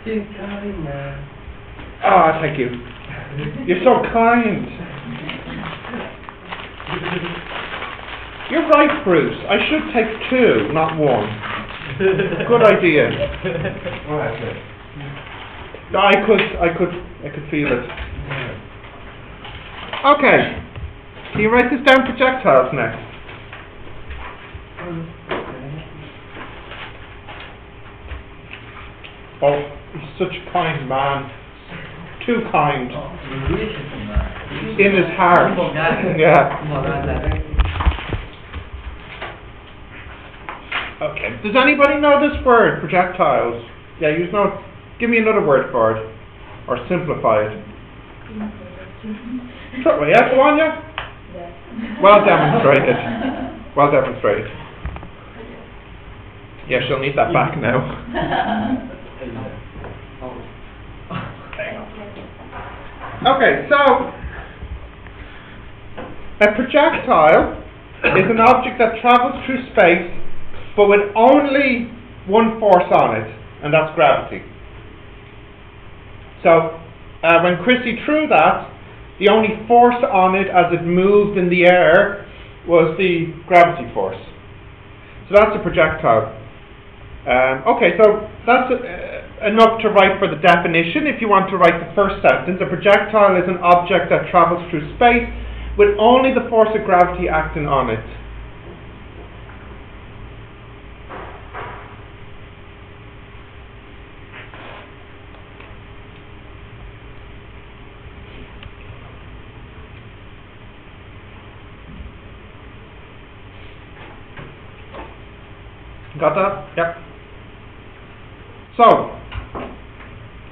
Too kind, man. Ah, thank you. You're so kind. You're right, Bruce. I should take 2, not 1. Good idea. I could feel it. Okay. Can you write this down? Projectiles next. Oh, he's such a kind man. Too kind. In his heart. Yeah. Okay. Does anybody know this word, projectiles? Yeah, you know. Give me another word for it, or simplify it. Yeah, go on, yeah. Well demonstrated. Well demonstrated. Yeah, she'll need that back now. Okay, so a projectile is an object that travels through space, but with only one force on it, and that's gravity. So when Chrissy threw that, the only force on it as it moved in the air was the gravity force. So that's a projectile. Okay, so that's enough to write for the definition. If you want to write the first sentence, a projectile is an object that travels through space with only the force of gravity acting on it. Got that? Yep. So,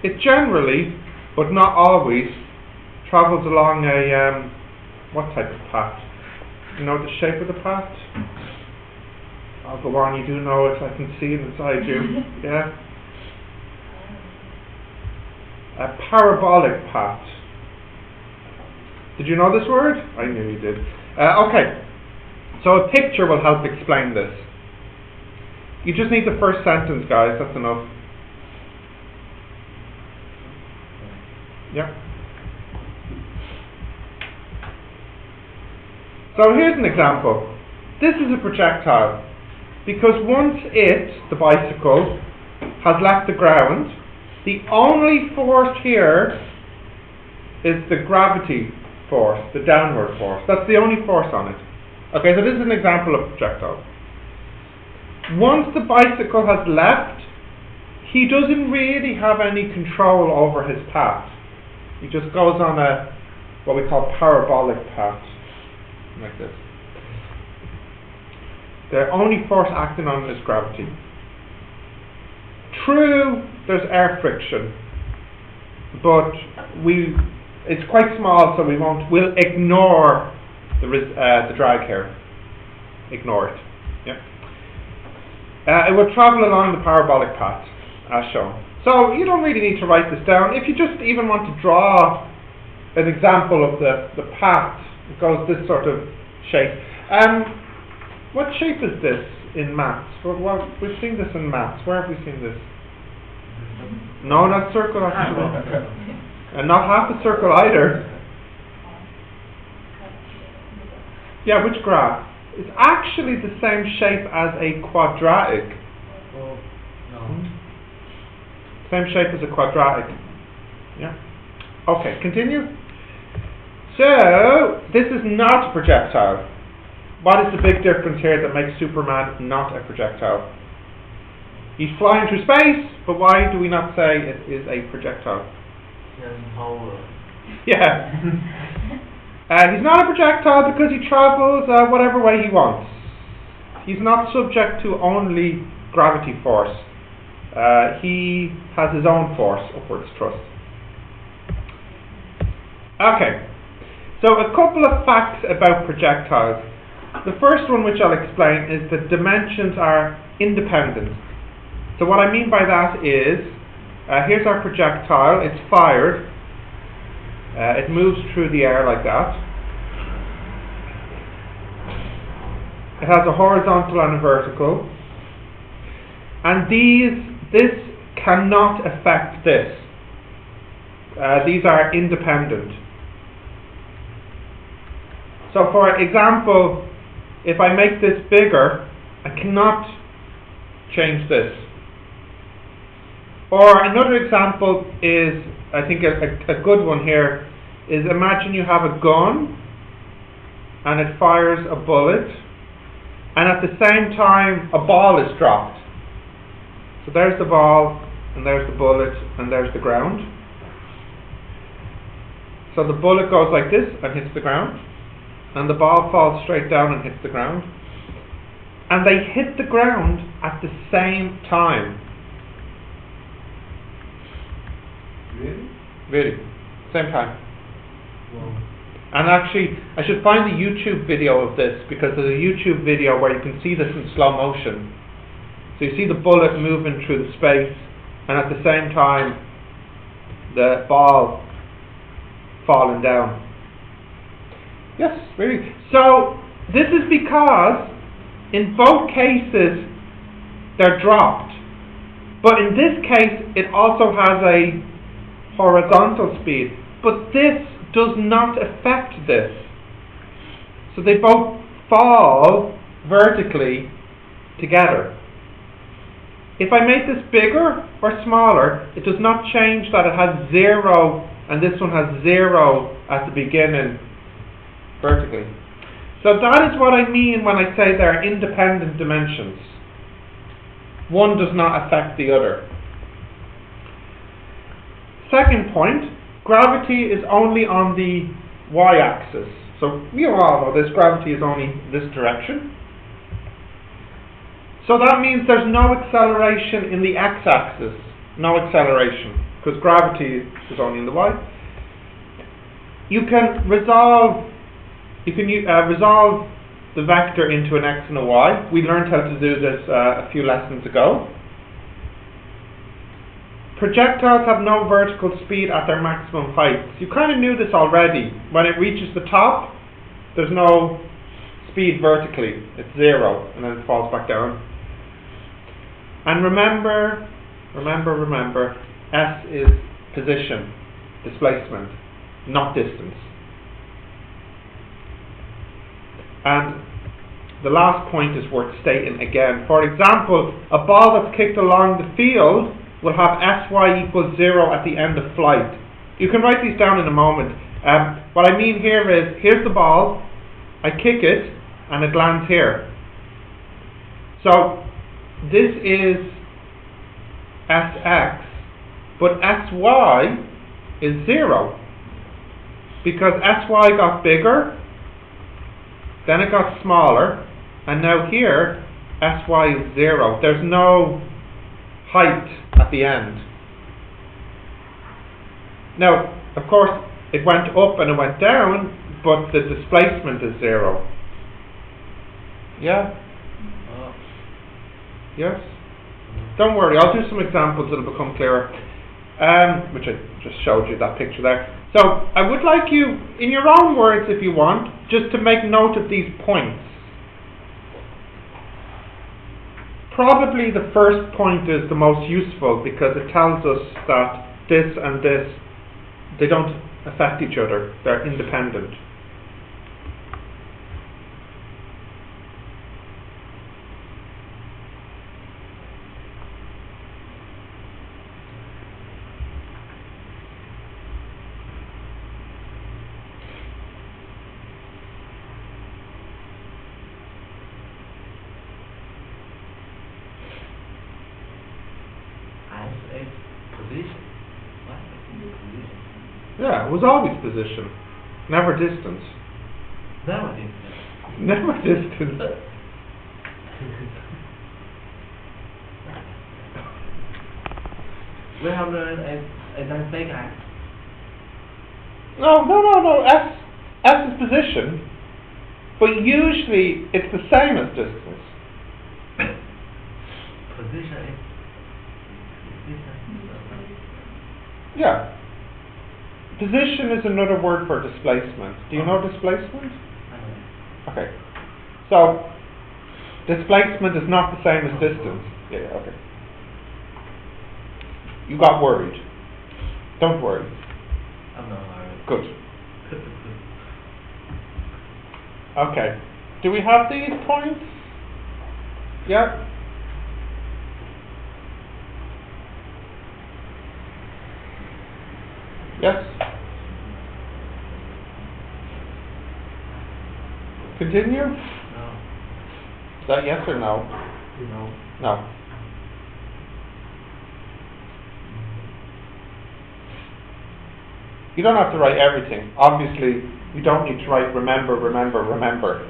it generally, but not always, travels along a, what type of path? You know the shape of the path? Oh, go on, you do know it, I can see it inside you. Yeah? A parabolic path. Did you know this word? I knew you did. Okay, so a picture will help explain this. You just need the first sentence, guys, that's enough. Yeah. So here's an example. This is a projectile because once it, the bicycle, has left the ground, the only force here is the gravity force, the downward force. That's the only force on it. Okay, so this is an example of projectile. Once the bicycle has left, he doesn't really have any control over his path. He just goes on a, what we call parabolic path, like this. The only force acting on it is gravity. True, there's air friction, but it's quite small, so we'll ignore the drag here. Ignore it. Yeah. It will travel along the parabolic path, as shown. So you don't really need to write this down. If you just even want to draw an example of the path, it goes this sort of shape. What shape is this in maths? We've seen this in maths. Where have we seen this? No, not circle actually. And not half a circle either. Yeah, which graph? It's actually the same shape as a quadratic. Oh, no. Same shape as a quadratic. Yeah. Okay, continue. So, this is not a projectile. What is the big difference here that makes Superman not a projectile? He's flying through space, but why do we not say it is a projectile? He has power. Yeah. He's not a projectile because he travels whatever way he wants. He's not subject to only gravity force. He has his own force, upwards thrust. Okay, so a couple of facts about projectiles. The first one, which I'll explain, is that dimensions are independent. So what I mean by that is, here's our projectile, it's fired. It moves through the air like that. It has a horizontal and a vertical. And this cannot affect this. These are independent. So for example, if I make this bigger, I cannot change this. Or another example is, I think a good one here, is imagine you have a gun and it fires a bullet, and at the same time a ball is dropped. So there's the ball, and there's the bullet, and there's the ground. So the bullet goes like this and hits the ground, and the ball falls straight down and hits the ground. And they hit the ground at the same time. Really? Really, same time. Wow. And actually, I should find the YouTube video of this, because there's a YouTube video where you can see this in slow motion. So you see the bullet moving through the space, and at the same time, the ball falling down. Yes, really. So this is because in both cases they're dropped, but in this case it also has a horizontal speed, but this does not affect this. So they both fall vertically together. If I make this bigger or smaller, it does not change that it has 0 and this one has 0 at the beginning vertically. So that is what I mean when I say they're independent dimensions. One does not affect the other. Second point, gravity is only on the y-axis. So you all know this, gravity is only this direction. So that means there's no acceleration in the x-axis, no acceleration, because gravity is only in the y. You can resolve the vector into an x and a y. We learned how to do this a few lessons ago. Projectiles have no vertical speed at their maximum heights. You kind of knew this already. When it reaches the top, there's no speed vertically. It's 0, and then it falls back down. And remember, S is position, displacement, not distance. And the last point is worth stating again. For example, a ball that's kicked along the field will have Sy equals 0 at the end of flight. You can write these down in a moment. What I mean here is, here's the ball, I kick it, and it lands here. So this is Sx, but Sy is 0, because Sy got bigger, then it got smaller, and now here Sy is 0. There's no height at the end. Now, of course, it went up and it went down, but the displacement is 0. Yeah? Yes? Don't worry, I'll do some examples, it'll become clearer. Which I just showed you, that picture there. So, I would like you, in your own words if you want, just to make note of these points. Probably the first point is the most useful, because it tells us that this and this, they don't affect each other, they're independent. Yeah, it was always position, never distance. Never distance. Never distance. We have learned a nice thing. No. S is position, but usually it's the same as distance. Position is Yeah. Position is another word for displacement. Do you know displacement? Okay. So, Displacement is not the same as distance. Yeah, okay. You got worried. Don't worry. I'm not worried. Good. Okay. Do we have these points? Yeah. Yes. Continue? No. Is that yes or no? No. No. You don't have to write everything. Obviously, you don't need to write remember, remember, remember.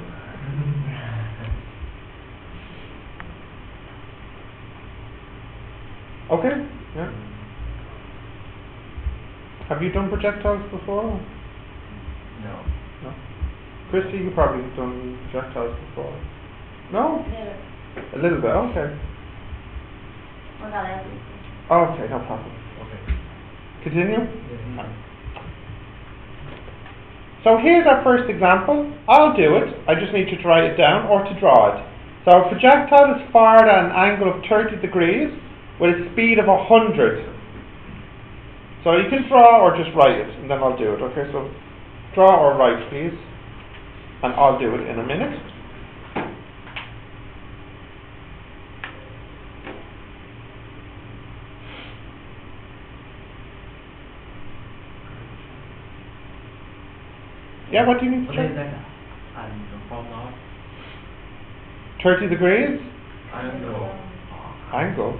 Okay? Yeah. Have you done projectiles before? No. No. Christy, you probably have done projectiles before. No? A little bit, okay. Well, not everything. Okay, no problem. Okay. Continue? Yeah. So here's our first example. I'll do it. I just need you to write it down or to draw it. So a projectile is fired at an angle of 30 degrees with a speed of 100. So you can draw or just write it, and then I'll do it. Okay, so draw or write, please. And I'll do it in a minute. Yeah, what do you need to What is check? that? From now? 30 degrees? Angle. Angle.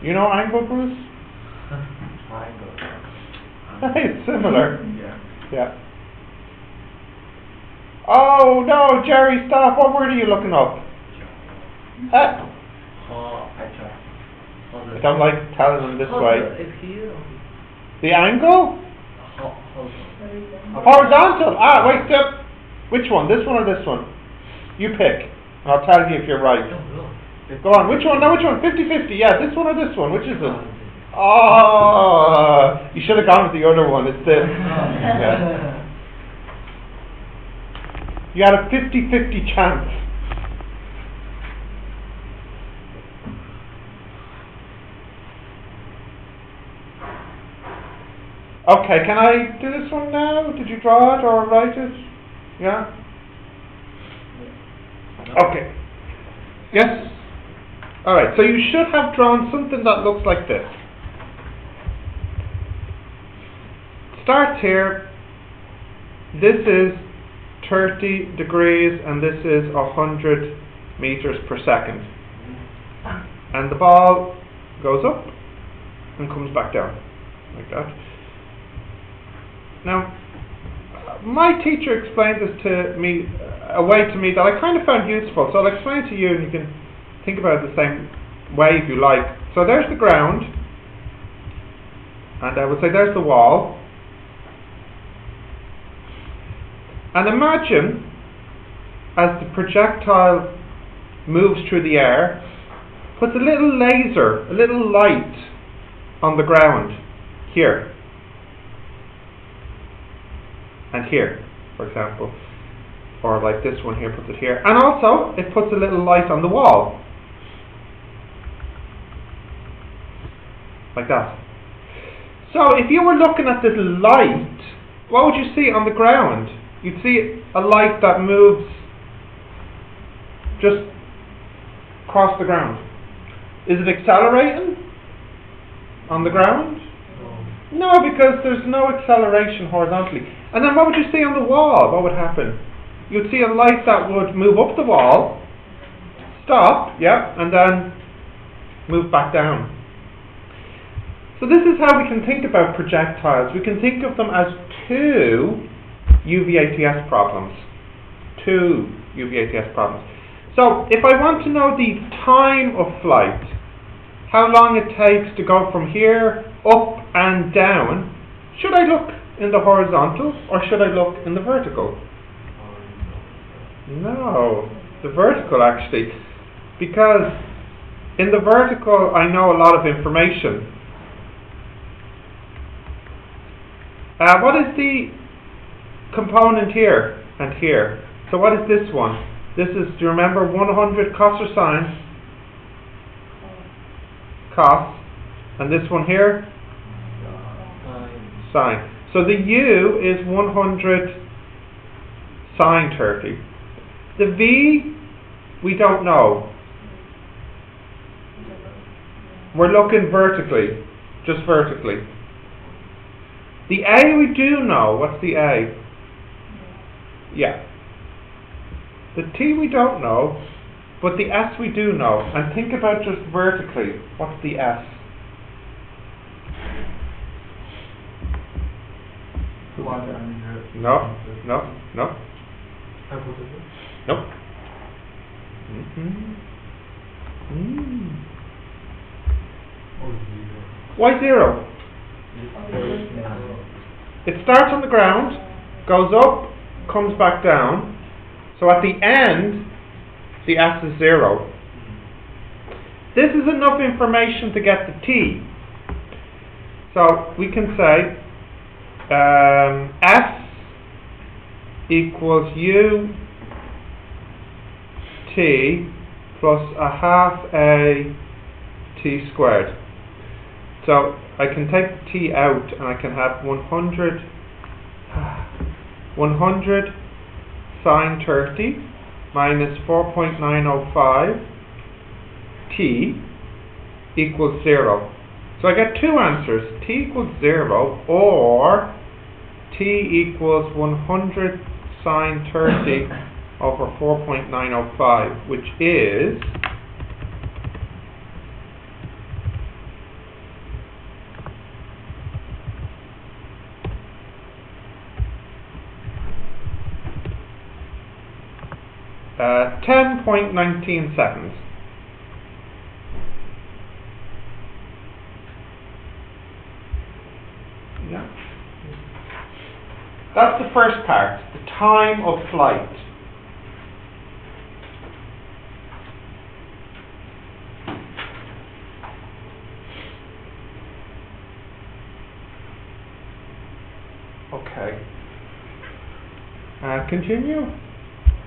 You know angle, Bruce? Triangle. It's similar. Yeah. Yeah. Oh no, Jerry, stop. What word are you looking up? I don't like telling them this way. It's here. The angle? Horizontal. Horizontal. Ah, wait, step. Which one? This one or this one? You pick. And I'll tell you if you're right. Go on. Which one? No, which one? 50-50. Yeah, this one or this one? Which is it? Oh, you should have gone with the other one. It's this. Yeah. You had a 50-50 chance. Okay, can I do this one now? Did you draw it or write it? Yeah? Okay. Yes? Alright, so you should have drawn something that looks like this. Starts here. This is 30 degrees and this is 100 meters per second. And the ball goes up and comes back down, like that. Now, my teacher explained this to me, a way to me that I kind of found useful, so I'll explain it to you and you can think about it the same way if you like. So there's the ground, and I would say there's the wall. And imagine, as the projectile moves through the air, puts a little laser, a little light on the ground, here. And here, for example. Or like this one here, puts it here. And also, it puts a little light on the wall. Like that. So, if you were looking at this light, what would you see on the ground? You'd see a light that moves just across the ground. Is it accelerating on the ground? No, because there's no acceleration horizontally. And then what would you see on the wall? What would happen? You'd see a light that would move up the wall, stop, yeah, and then move back down. So this is how we can think about projectiles. We can think of them as two UVATS problems. Two UVATS problems. So if I want to know the time of flight, how long it takes to go from here up and down, should I look in the horizontal or should I look in the vertical? No, the vertical actually, because in the vertical I know a lot of information. What is the component here? and here. So what is this one? This is, do you remember 100 cos or sine? Cos. And this one here? Sine. So the U is 100 sine 30. The V, we don't know. We're looking vertically, just vertically. The A we do know. What's the A? Yeah. The T we don't know, but the S we do know. And think about just vertically. What's the S? No. Nope. Why 0? It starts on the ground, goes up, comes back down. So at the end, the S is 0. This is enough information to get the T. So we can say S equals U T plus a half A T squared. So I can take the T out and I can have 100 sine 30 minus 4.905 T equals 0. So I get two answers, T equals 0 or T equals 100 sine 30 over 4.905, which is 10.19 seconds. Yeah. That's the first part, the time of flight. Okay. Continue.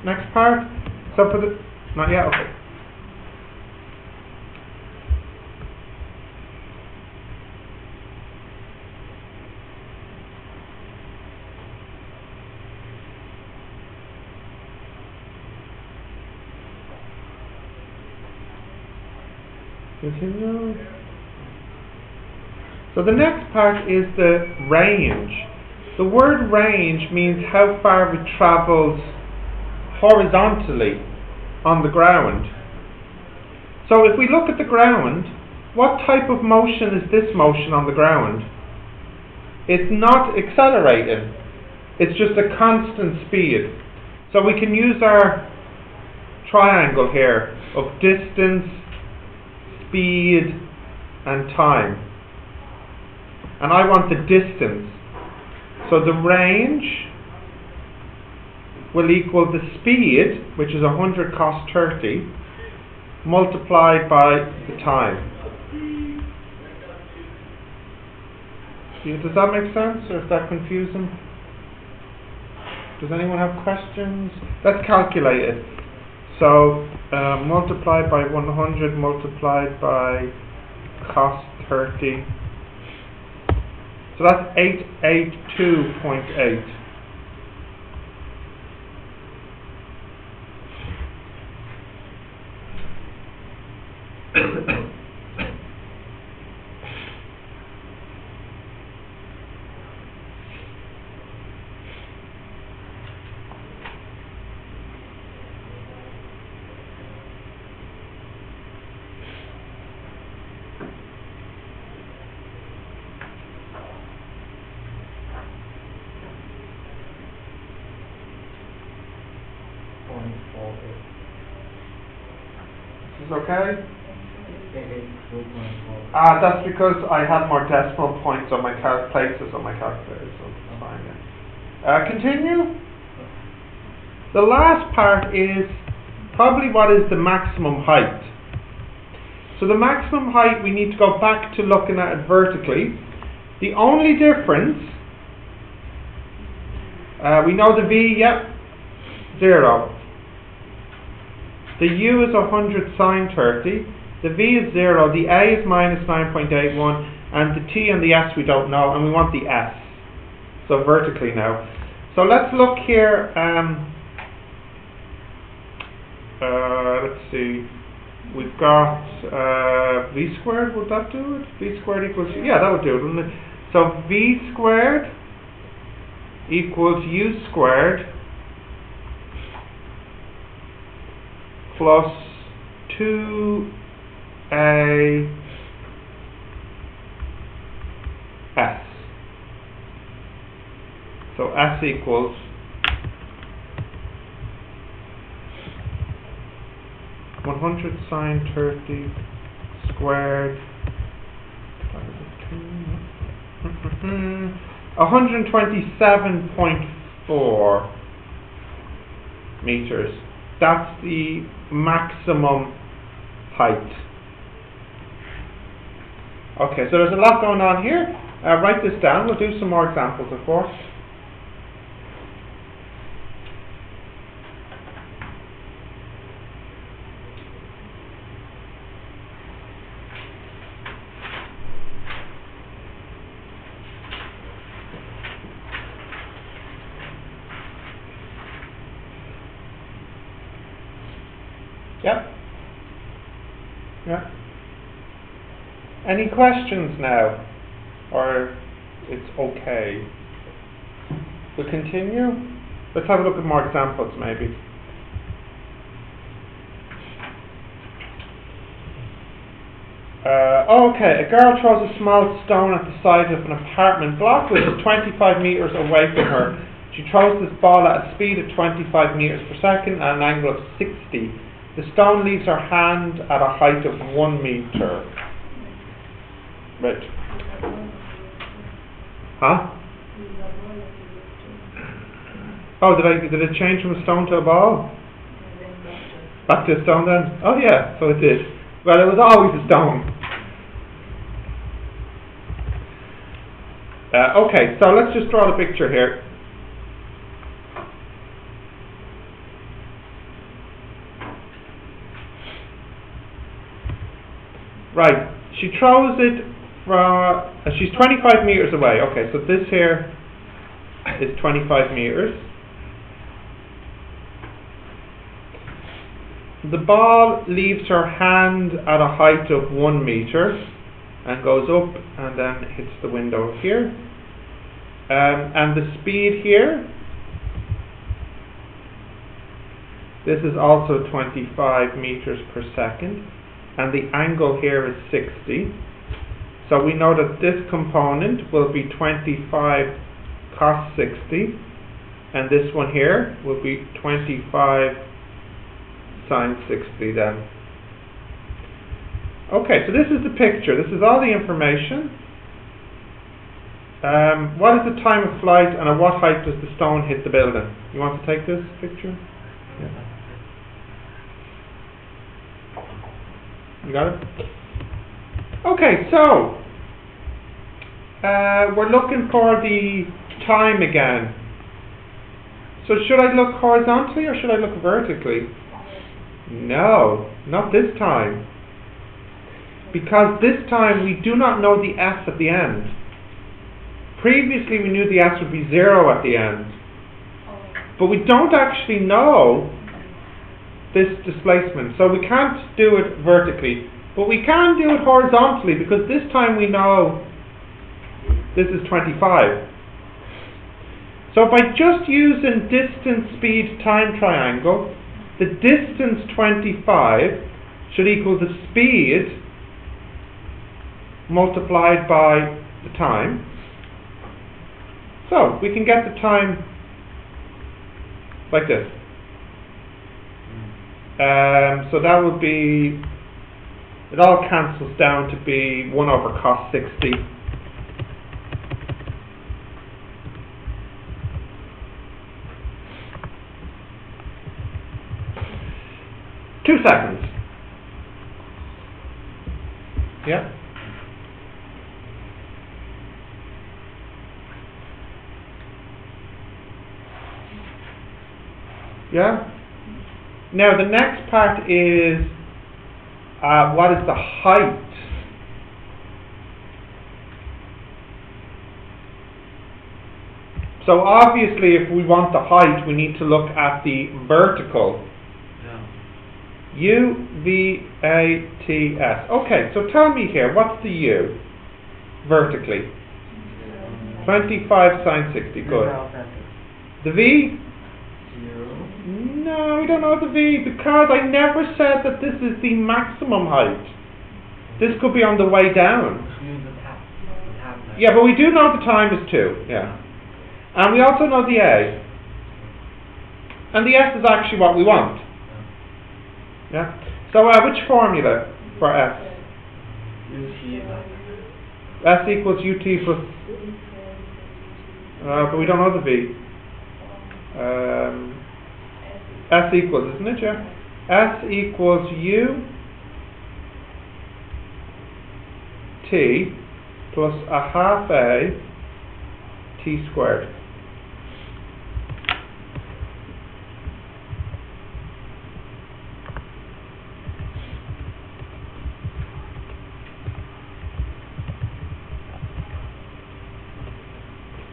Next part. So for the, not yet, okay. Continue. So the next part is the range. The word range means how far we travelled horizontally on the ground. So if we look at the ground, what type of motion is this motion on the ground? It's not accelerating. It's just a constant speed. So we can use our triangle here of distance, speed, and time. And I want the distance. So the range will equal the speed, which is 100 cos 30, multiplied by the time. Does that make sense, or is that confusing? Does anyone have questions? Let's calculate it. So multiplied by 100 multiplied by cos 30. So that's 882.8. Is this okay? That's because I have more decimal points on my places on my calculator, so it's fine. Yeah. Continue. The last part is probably what is the maximum height. So the maximum height, we need to go back to looking at it vertically. The only difference, we know the V, yep, 0. The u is 100 sine 30. The v is 0. The a is minus 9.81. And the t and the s we don't know. And we want the s. So vertically now. So let's look here. Let's see. We've got v squared. Would that do it? V squared equals... Yeah, that would do it, wouldn't it? So v squared equals u squared plus 2a s. So s equals 100 sine 30 squared 127.4 meters. That's the maximum height. Okay, so there's a lot going on here. Write this down. We'll do some more examples, of course. Yep. Yeah. Any questions now? Or it's okay? We'll continue? Let's have a look at more examples maybe. Okay, a girl throws a small stone at the side of an apartment block which is 25 meters away from her. She throws this ball at a speed of 25 meters per second at an angle of 60. The stone leaves her hand at a height of 1 meter. Right. Huh? Oh, did it change from a stone to a ball? Back to a stone then? Oh yeah, so it did. Well, it was always a stone. Okay, so let's just draw the picture here. Right, she throws it from, she's 25 meters away. Okay, so this here is 25 meters. The ball leaves her hand at a height of 1 meter and goes up and then hits the window here. And the speed here, this is also 25 meters per second. And the angle here is 60. So we know that this component will be 25 cos 60. And this one here will be 25 sine 60 then. Okay, so this is the picture. This is all the information. What is the time of flight and at what height does the stone hit the building? You want to take this picture? Yeah. You got it? Okay, so we're looking for the time again. So should I look horizontally or should I look vertically? No, not this time. Because this time we do not know the s at the end. Previously we knew the s would be 0 at the end. But we don't actually know this displacement. So we can't do it vertically. But we can do it horizontally because this time we know this is 25. So by just using distance, speed, time triangle, the distance 25 should equal the speed multiplied by the time. So we can get the time like this. So that would be, it all cancels down to be 1 over cos 60. Two seconds. Yeah. Yeah? Now the next part is what is the height? So obviously if we want the height we need to look at the vertical. U, V, A, T, S. Okay, so tell me here, what's the U? Vertically. 25 sine 60, good. The V? 0. No, we don't know the V because I never said that this is the maximum height. This could be on the way down. Use the tab. Yeah, but we do know the time is 2, yeah. And we also know the A. And the S is actually what we want. Yeah. So which formula for S? S equals UT plus... but we don't know the V. S equals, isn't it, yeah? S equals U T plus a half A T squared.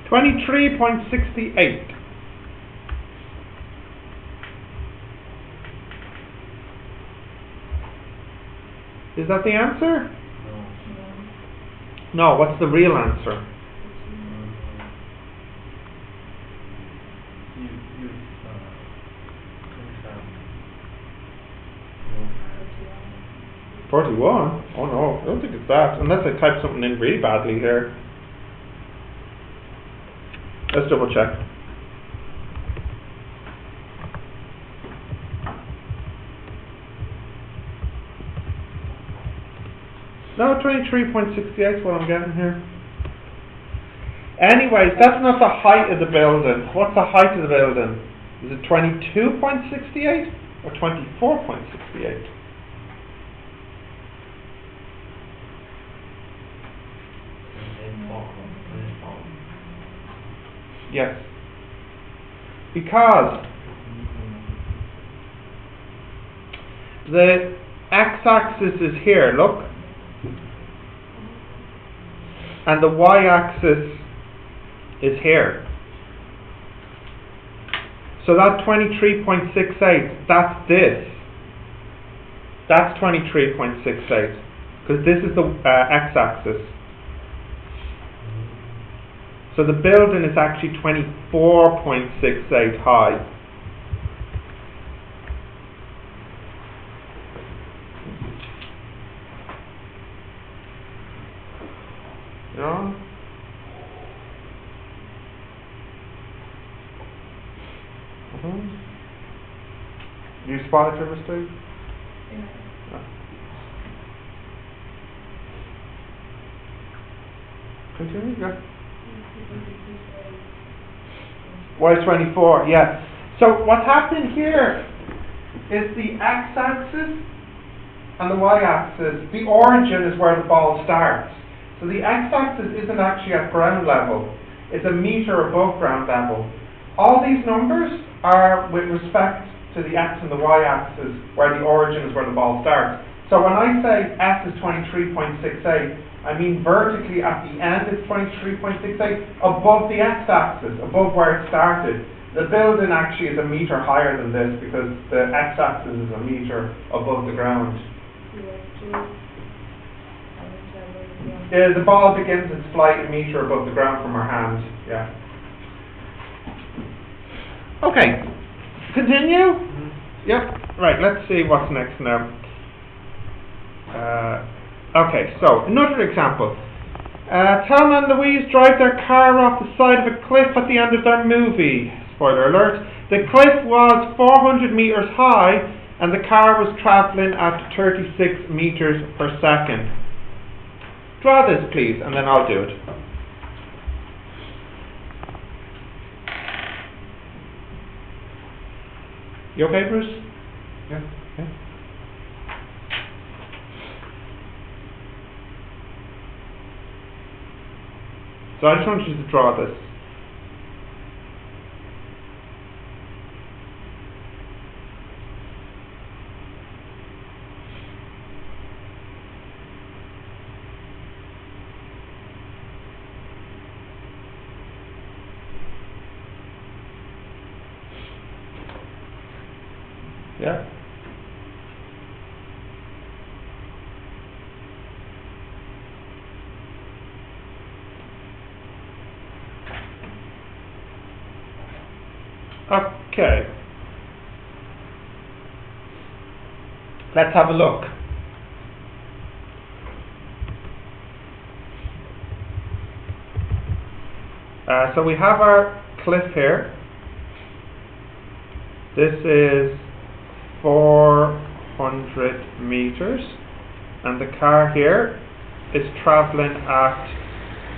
$23.68. Is that the answer? No, what's the real answer? $41? Oh no, I don't think it's that. Unless I typed something in really badly here. Let's double check. No, 23.68 is what I'm getting here. Anyways, that's not the height of the building. What's the height of the building? Is it 22.68 or 24.68? Yes. Because the x-axis is here, look. And the y-axis is here. So that 23.68, that's this. That's 23.68. Because this is the x-axis. So the building is actually 24.68 high. Yeah. You spotted your mistake? Yeah. Continue, yeah. Y24, yeah. So what's happening here is the x-axis and the y-axis, the origin is where the ball starts. So the x-axis isn't actually at ground level, it's a meter above ground level. All these numbers are with respect to the x and the y-axis, where the origin is where the ball starts. So when I say S is 23.68, I mean vertically at the end it's 23.68, above the x-axis, above where it started. The building actually is a meter higher than this because the x-axis is a meter above the ground. The ball begins its flight a meter above the ground from our hand. Yeah. Okay. Continue? Yep. Right, let's see what's next now. Okay, so another example. Tom and Louise drive their car off the side of a cliff at the end of their movie. Spoiler alert. The cliff was 400 meters high and the car was traveling at 36 meters per second. Draw this, please, and then I'll do it. You okay, Bruce? Yeah. Okay. So I just want you to draw this. Yeah. Okay. Let's have a look. So we have our cliff here. This is 400 meters, and the car here is traveling at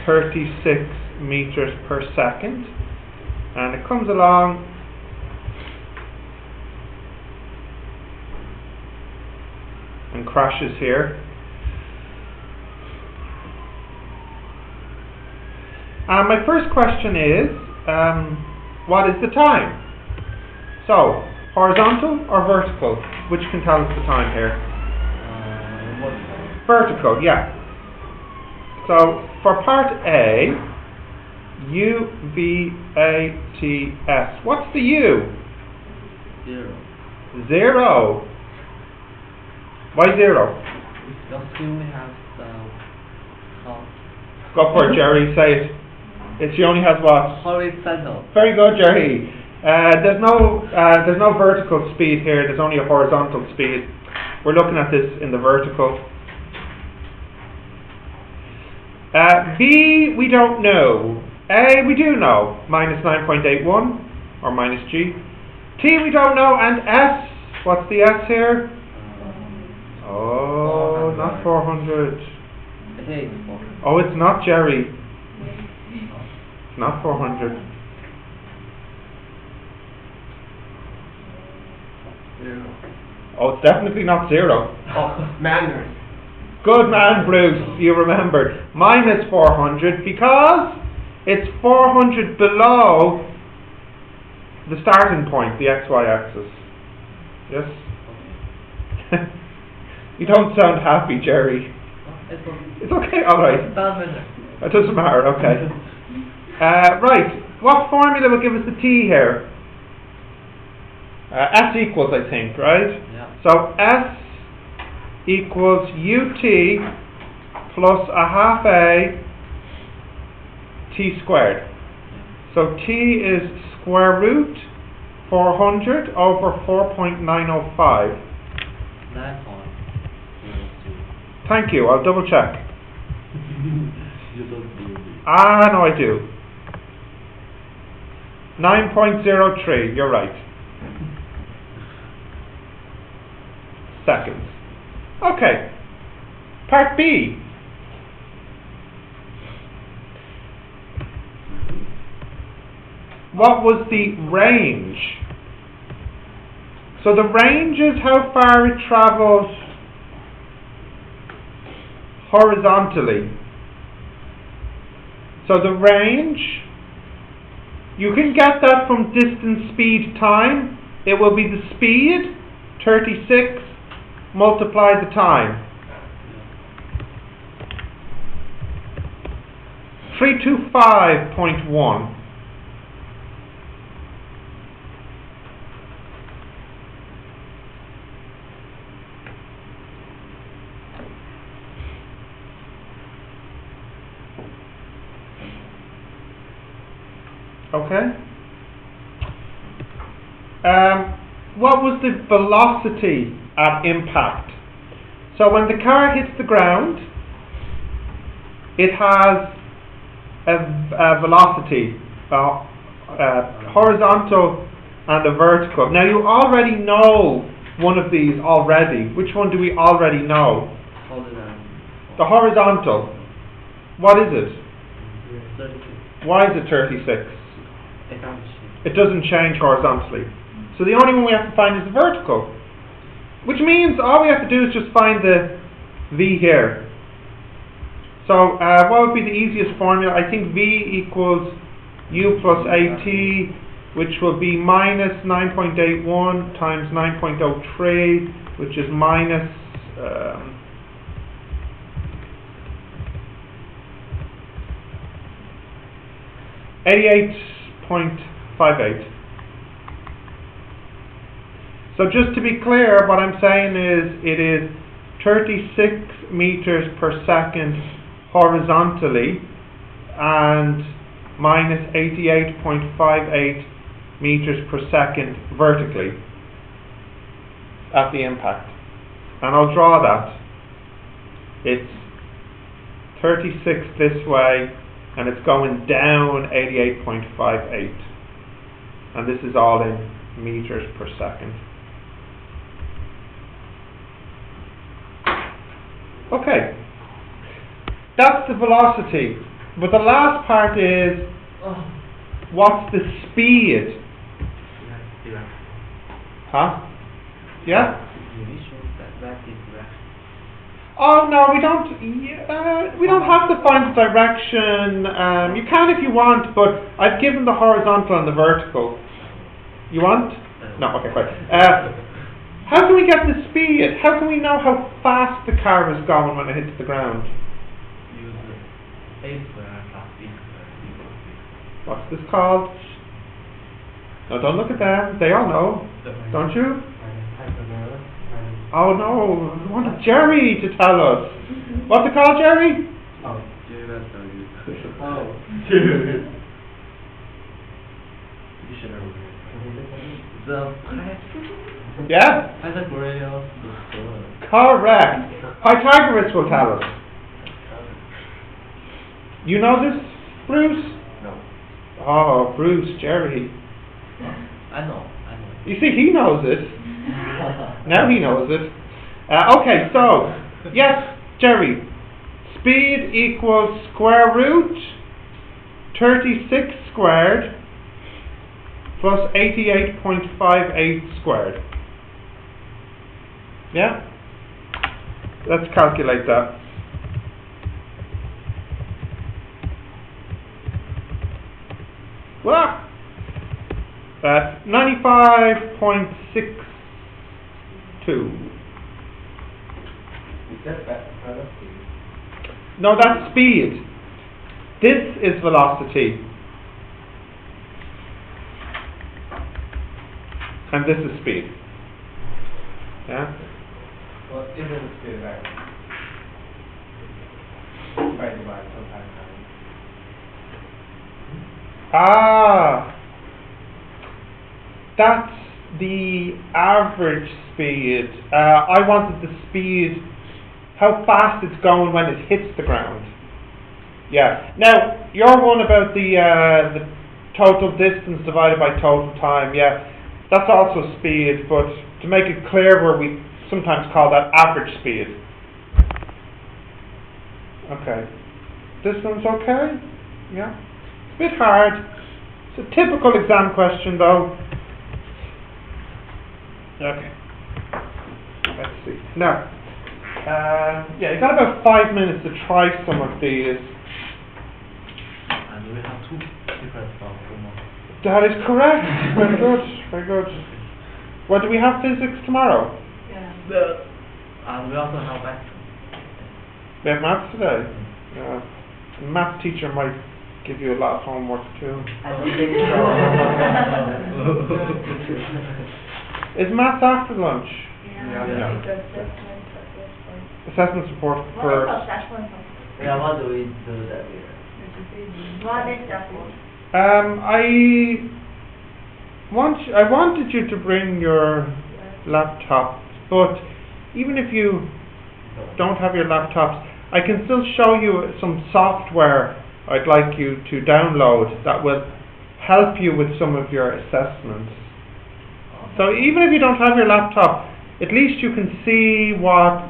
36 meters per second, and it comes along and crashes here. And my first question is, what is the time? So, horizontal or vertical? Which can tell us the time here? Vertical, yeah. So, for part A, U, V, A, T, S. What's the U? 0. 0. Why 0? Because we only have the Go for it, Jerry, say it. She only has what? horizontal. Very good, Jerry. There's no vertical speed here. There's only a horizontal speed. We're looking at this in the vertical. V we don't know. A we do know. Minus 9.81 or minus G. T we don't know, and S. What's the S here? Oh, 400. not 400. It is 400. Oh, it's not, Jerry. It's not 400. 0. Oh, it's definitely not 0. Oh, manners. Good man, Bruce. You remembered. Minus 400 because it's 400 below the starting point, the XY axis. Yes? You don't sound happy, Jerry. It's okay. It's okay, alright. It doesn't matter. It doesn't matter, okay. Right, what formula will give us the T here? S equals, I think, right? Yeah. So S equals UT plus a half A T squared. So T is square root 400 over 4.905. 9.02. Thank you, I'll double check. You don't do it. No, I do. 9.03, you're right. Seconds. Okay. Part B. What was the range? So the range is how far it travels horizontally. So the range, you can get that from distance, speed, time. It will be the speed, 36, multiply the time. 325.1. Okay. What was the velocity at impact? So when the car hits the ground, it has a velocity, horizontal and a vertical. Now you already know one of these already. Which one do we already know? The horizontal. What is it? 36. Why is it 36? It doesn't change. It doesn't change horizontally. So the only one we have to find is the vertical. Which means all we have to do is just find the V here. So what would be the easiest formula? I think V equals U plus AT, which will be minus 9.81 times 9.03, which is minus 88.58. So So just to be clear, what I'm saying is it is 36 meters per second horizontally and minus 88.58 meters per second vertically at the impact. And I'll draw that. It's 36 this way and it's going down 88.58. And this is all in meters per second. Okay, that's the velocity. But the last part is, what's the speed? Huh? Yeah? Oh no, we don't. We don't have to find the direction. You can if you want, but I've given the horizontal and the vertical. You want? No. Okay, fine. How can we get the speed? How can we know how fast the car is going when it hits the ground? Use A square plus B square. What's this called? No, don't look at them. They all know. Don't you? Oh no, I wanted Jerry to tell us. What's it called, Jerry? Oh, Jerry will tell you. Oh. You should know. The Yeah? Pythagorean. Correct. Pythagoras will tell us. You know this, Bruce? No. Oh, Bruce, Jerry. I know. You see, he knows it. Now he knows it. Okay, so, yes, Jerry. Speed equals square root 36 squared plus 88.58 squared. Yeah? Let's calculate that. Well, that's 95.62. No, that's speed. This is velocity. And this is speed. Yeah? Well, isn't the speed right? By sometimes. Ah, that's the average speed. I wanted the speed, how fast it's going when it hits the ground. Yeah. Now, your one about the total distance divided by total time, yeah, that's also speed, but to make it clearer, we sometimes call that average speed. Okay. This one's okay? Yeah. It's a bit hard. It's a typical exam question though. Okay. Let's see. Now, yeah, you got about 5 minutes to try some of these. And we have two different stuff. That is correct. Very good. Very good. What do we have physics tomorrow? Yeah. And we also have math. We have maths today. Yeah. The math teacher might give you a lot of homework too. I don't think so. Is maths after lunch? Yeah. Assessment support for. Yeah, what do we do that here? What is that for? I wanted you to bring your laptop, but even if you don't have your laptops, I can still show you some software I'd like you to download that will help you with some of your assessments. So even if you don't have your laptop, at least you can see what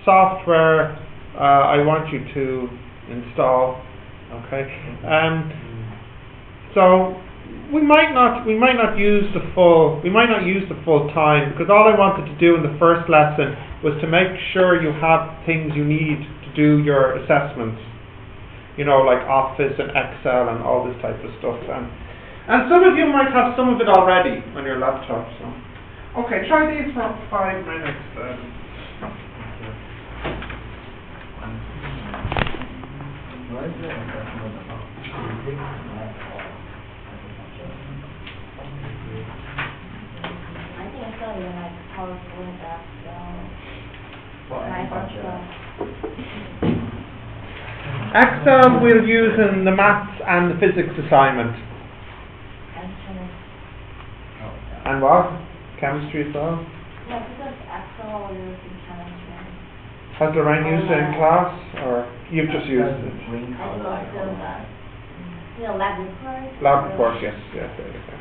software I want you to install. Okay. So we might not use the full time, because all I wanted to do in the first lesson was to make sure you have things you need to do your assessments. You know, like Office and Excel and all this type of stuff. And some of you might have some of it already on your laptop. So, okay, try these for 5 minutes then. I think I saw really like powerful and that, so. What, And I any thought function? Excel we'll use in the maths and the physics assignment. And chemistry. Oh, yeah. And what? Chemistry as well. No, because Excel we use in chemistry. Has Lorraine used it in class, or you've just used That's the it? green I color go icon. to that. You know, lab report. Lab report, yes, yes, there you go.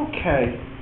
Okay.